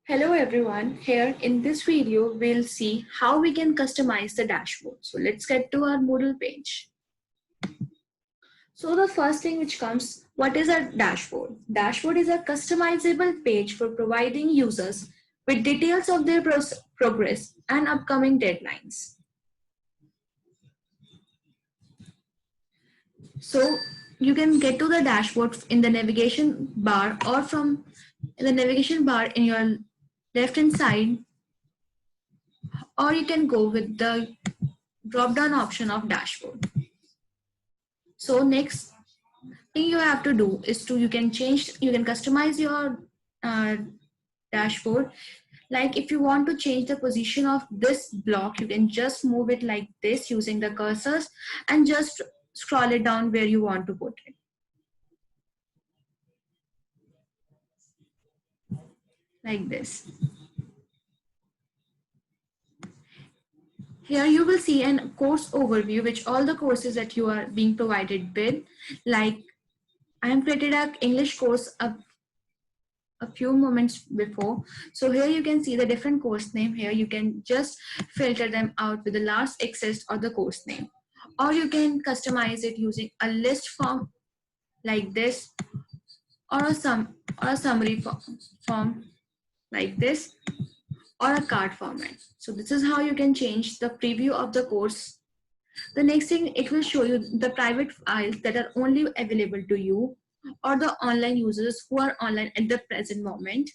Hello everyone, here in this video we'll see how we can customize the dashboard. So let's get to our Moodle page. So the first thing which comes, what is a dashboard? Dashboard is a customizable page for providing users with details of their progress and upcoming deadlines. So you can get to the dashboard in the navigation bar or from the navigation bar in your left hand side, or you can go with the drop down option of dashboard. So next thing you have to do is you can customize your dashboard. Like if you want to change the position of this block, you can just move it like this using the cursors and just scroll it down where you want to put it. Like this. Here you will see a course overview, which all the courses that you are being provided with. Like I have created an English course a few moments before. So here you can see the different course name. Here you can just filter them out with the last accessed or the course name. Or you can customize it using a list form like this, or a summary form like this, or a card format. So this is how you can change the preview of the course. The next thing, it will show you the private files that are only available to you or the online users who are online at the present moment.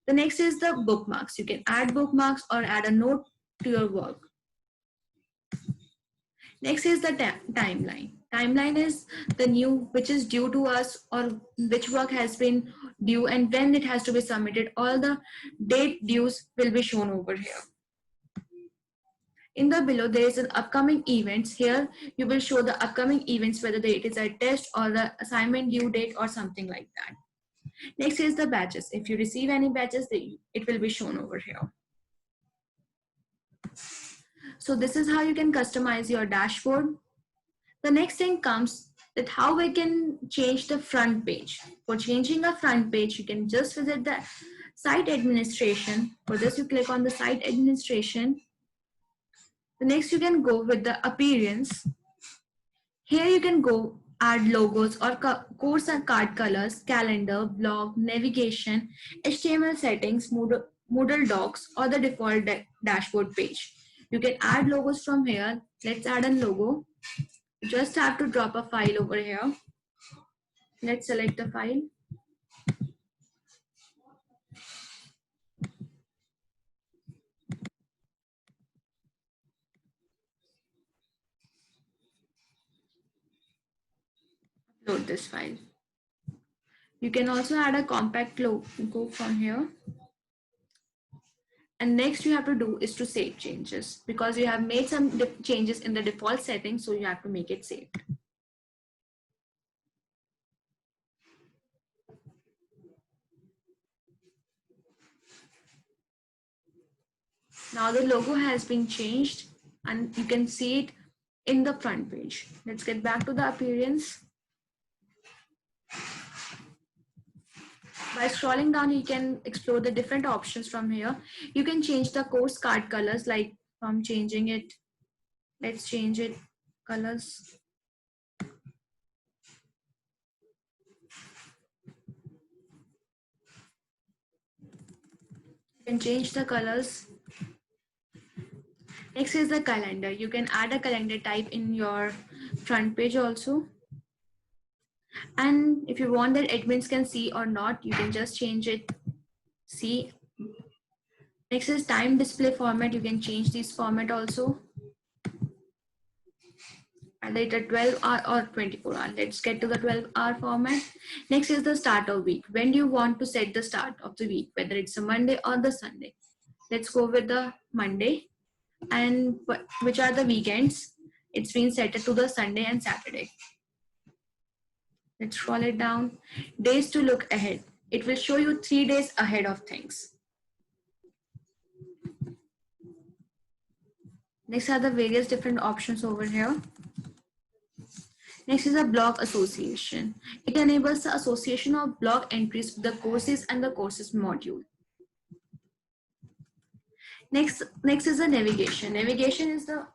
The next is the bookmarks. You can add bookmarks or add a note to your work. Next is the timeline. Timeline is the new which is due to us, or which work has been due and when it has to be submitted. All the date dues will be shown over here. In the below, there is an upcoming events. Here you will show the upcoming events, whether it is a test or the assignment due date or something like that. Next is the badges. If you receive any badges, it will be shown over here. So this is how you can customize your dashboard. The next thing comes that how we can change the front page. For changing a front page, you can just visit the site administration. For this, you click on the site administration. The next, you can go with the appearance. Here you can go add logos or course and card colors, calendar, blog, navigation, HTML settings, Moodle docs, or the default dashboard page. You can add logos from here. Let's add a logo. You just have to drop a file over here. Let's select the file. Upload this file. You can also add a compact logo from here. And next you have to do is to save changes, because you have made some changes in the default settings, so you have to make it saved. Now the logo has been changed and you can see it in the front page. Let's get back to the appearance. By scrolling down, you can explore the different options from here. You can change the course card colors, like from changing it. Let's change it colors. You can change the colors. Next is the calendar. You can add a calendar type in your front page also. And if you want that admins can see or not, you can just change it. See. Next is time display format. You can change this format also. And later 12-hour or 24-hour. Let's get to the 12-hour format. Next is the start of week. When do you want to set the start of the week, whether it's a Monday or the Sunday? Let's go with the Monday. And which are the weekends? It's been set to the Sunday and Saturday. Let's scroll it down. Days to look ahead. It will show you 3 days ahead of things. Next are the various different options over here. Next is a blog association. It enables the association of blog entries with the courses and the courses module. Next is the navigation. Navigation is the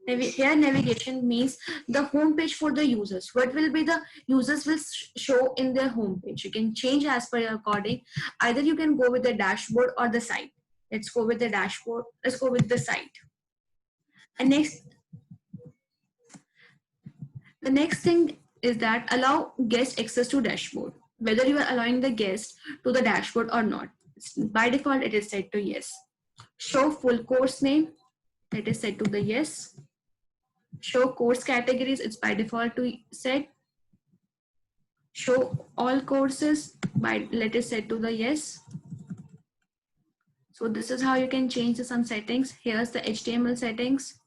here navigation means the home page for the users. What will be the users will show in their home page. You can change as per your according. Either you can go with the dashboard or the site. Let's go with the dashboard. Let's go with the site. And the next thing is that allow guest access to dashboard. Whether you are allowing the guest to the dashboard or not. By default, it is set to yes. Show full course name. It is set to the yes. Show course categories. It's by default to set. Show all courses. By let it set to the yes. So this is how you can change some settings. Here's the HTML settings.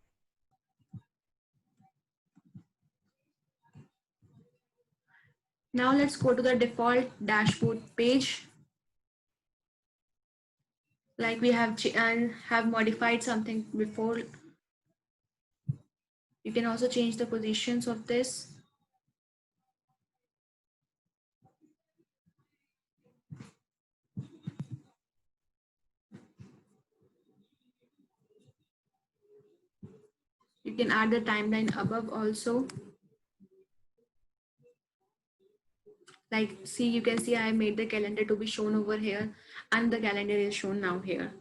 Now let's go to the default dashboard page. Like we have modified something before. You can also change the positions of this. You can add the timeline above also. Like see, you can see I made the calendar to be shown over here and the calendar is shown now here.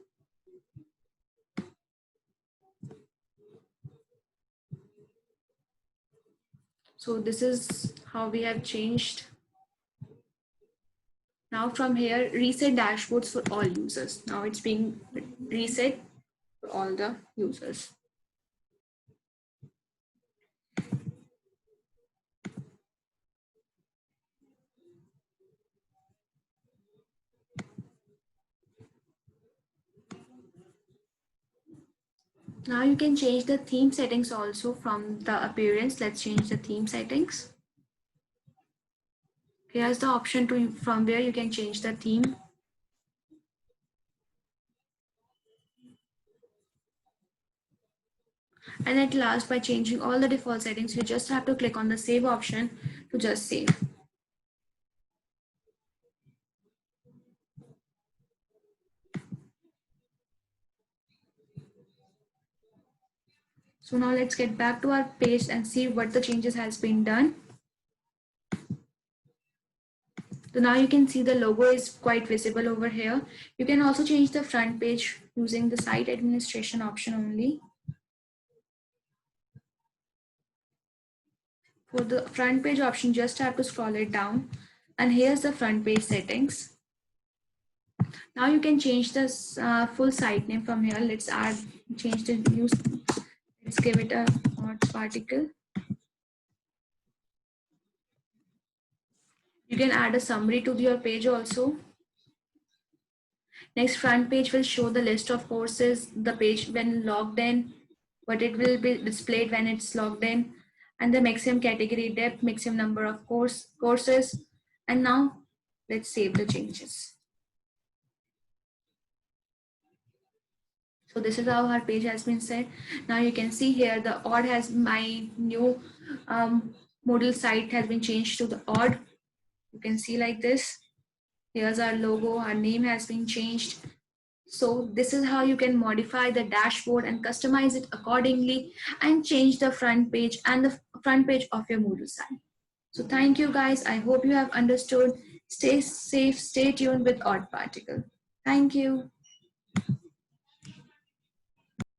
So this is how we have changed. Now from here, reset dashboards for all users. Now it's being reset for all the users. Now you can change the theme settings also from the appearance. Let's change the theme settings. Here's the option to from where you can change the theme. And at last, by changing all the default settings, you just have to click on the save option to just save. So now let's get back to our page and see what the changes has been done. So now you can see the logo is quite visible over here. You can also change the front page using the site administration option only. For the front page option, just have to scroll it down. And here's the front page settings. Now you can change this full site name from here. Let's change the use. Let's give it a hot article. You can add a summary to your page also. Next, front page will show the list of courses, the page when logged in, what it will be displayed when it's logged in, and the maximum category depth, maximum number of courses. And now let's save the changes. So this is how our page has been set. Now you can see here the odd has my new Moodle site has been changed to the odd. You can see like this. Here's our logo, our name has been changed. So this is how you can modify the dashboard and customize it accordingly and change the front page and the front page of your Moodle site. So thank you guys. I hope you have understood. Stay safe, stay tuned with Odd Particle. Thank you.